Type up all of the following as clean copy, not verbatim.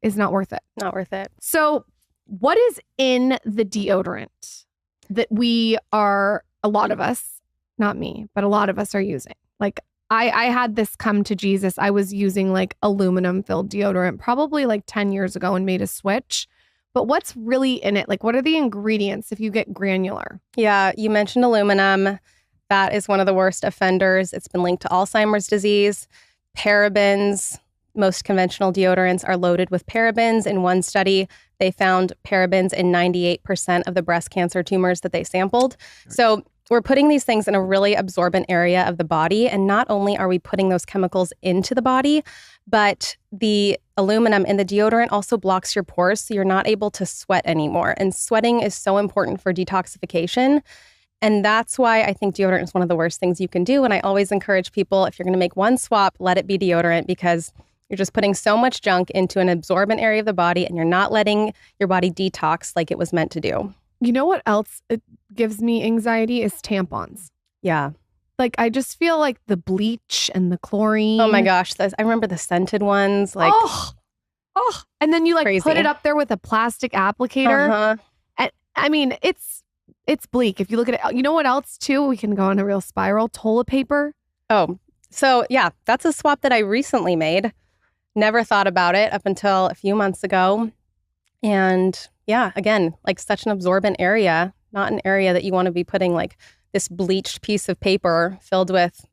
is not worth it. Not worth it. So what is in the deodorant that a lot of us, not me, but a lot of us are using? Like I had this come to Jesus. I was using like aluminum filled deodorant probably like 10 years ago and made a switch. But what's really in it? Like what are the ingredients if you get granular? Yeah, you mentioned aluminum. That is one of the worst offenders. It's been linked to Alzheimer's disease. Parabens. Most conventional deodorants are loaded with parabens. In one study, they found parabens in 98% of the breast cancer tumors that they sampled. So we're putting these things in a really absorbent area of the body. And not only are we putting those chemicals into the body, but the aluminum in the deodorant also blocks your pores, so you're not able to sweat anymore. And sweating is so important for detoxification. And that's why I think deodorant is one of the worst things you can do. And I always encourage people, if you're going to make one swap, let it be deodorant, because you're just putting so much junk into an absorbent area of the body and you're not letting your body detox like it was meant to do. You know what else it gives me anxiety is tampons. Yeah. Like I just feel like the bleach and the chlorine. Oh my gosh. I remember the scented ones. Like, oh. And then you like crazy. Put it up there with a plastic applicator. Uh-huh. And I mean, it's bleak. If you look at it, you know what else too? We can go on a real spiral. Toilet paper. Oh, so yeah, that's a swap that I recently made. Never thought about it up until a few months ago. And yeah, again, like such an absorbent area, not an area that you want to be putting like this bleached piece of paper filled with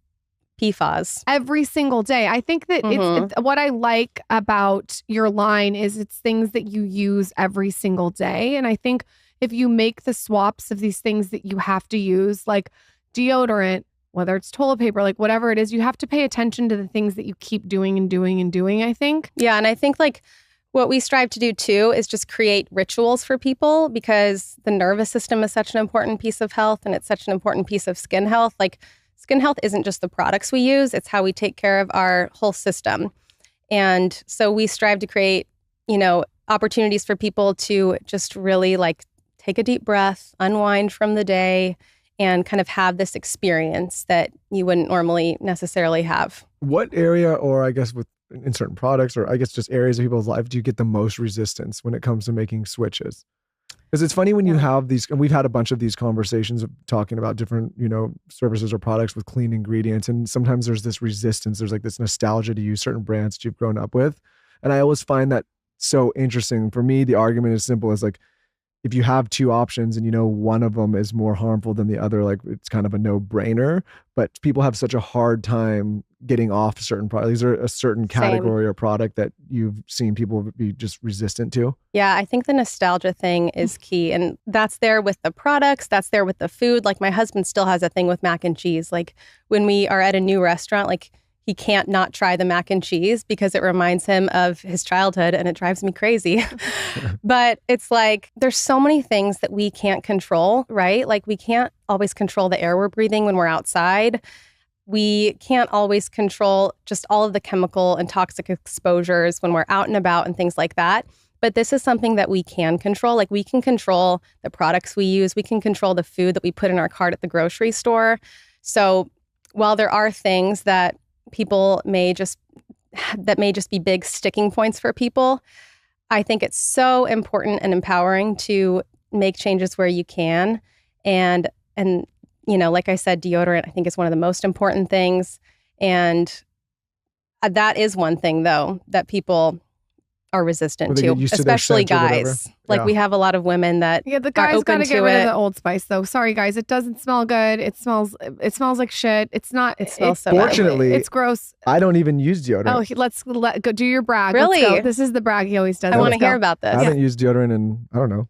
PFAS. Every single day. I think that it's what I like about your line is it's things that you use every single day. And I think if you make the swaps of these things that you have to use, like deodorant, whether it's toilet paper, like whatever it is, you have to pay attention to the things that you keep doing and doing and doing, I think. Yeah. And I think like what we strive to do too is just create rituals for people, because the nervous system is such an important piece of health and it's such an important piece of skin health. Like skin health isn't just the products we use, it's how we take care of our whole system. And so we strive to create, opportunities for people to just really like take a deep breath, unwind from the day, and kind of have this experience that you wouldn't normally necessarily have. What area, or I guess in certain products, or I guess just areas of people's life, do you get the most resistance when it comes to making switches? Because it's funny when you have these, and we've had a bunch of these conversations of talking about different, services or products with clean ingredients. And sometimes there's this resistance. There's like this nostalgia to use certain brands that you've grown up with. And I always find that so interesting. For me, the argument is simple as like, if you have two options and one of them is more harmful than the other, like it's kind of a no-brainer. But people have such a hard time getting off certain products. Is there a certain category or product that you've seen people be just resistant to? Yeah, I think the nostalgia thing is key. And that's there with the products, that's there with the food. Like my husband still has a thing with mac and cheese. Like when we are at a new restaurant, like he can't not try the mac and cheese because it reminds him of his childhood and it drives me crazy. But it's like, there's so many things that we can't control, right? Like we can't always control the air we're breathing when we're outside. We can't always control just all of the chemical and toxic exposures when we're out and about and things like that. But this is something that we can control. Like we can control the products we use. We can control the food that we put in our cart at the grocery store. So while there are things that people may just be big sticking points for people, I think it's so important and empowering to make changes where you can. And like I said, deodorant, I think is one of the most important things. And that is one thing, though, that people are resistant to, especially guys. Like we have a lot of women that the guys got to get rid of the Old Spice, though. Sorry, guys, it doesn't smell good. It smells like shit. It's not. It smells so fortunately, bad. It's gross. I don't even use deodorant. Oh, let's go do your brag. Really? Let's go. This is the brag he always does. I want to hear about this. I haven't used deodorant in, I don't know,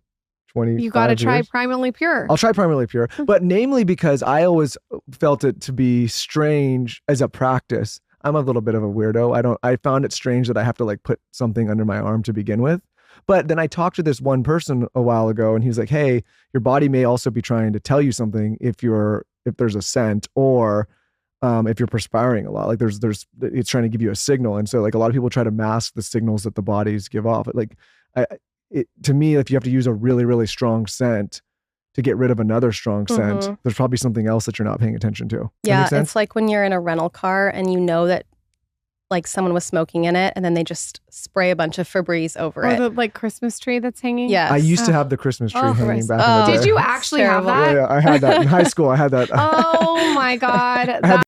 20 You got to try Primarily Pure. I'll try Primarily Pure, but namely because I always felt it to be strange as a practice. I'm a little bit of a weirdo. I found it strange that I have to like put something under my arm to begin with. But then I talked to this one person a while ago and he was like, hey, your body may also be trying to tell you something if there's a scent or if you're perspiring a lot. Like it's trying to give you a signal. And so like a lot of people try to mask the signals that the bodies give off. Like to me, if you have to use a really, really strong scent to get rid of another strong scent, there's probably something else that you're not paying attention to. Yeah, it's like when you're in a rental car and you know that like someone was smoking in it, and then they just spray a bunch of Febreze over Or it. the like Christmas tree that's hanging. Yes. I used to have the Christmas tree hanging Christ. back in the day. Did you actually have Terrible. that? Yeah, I had that in high school. I had that. Oh my God. I had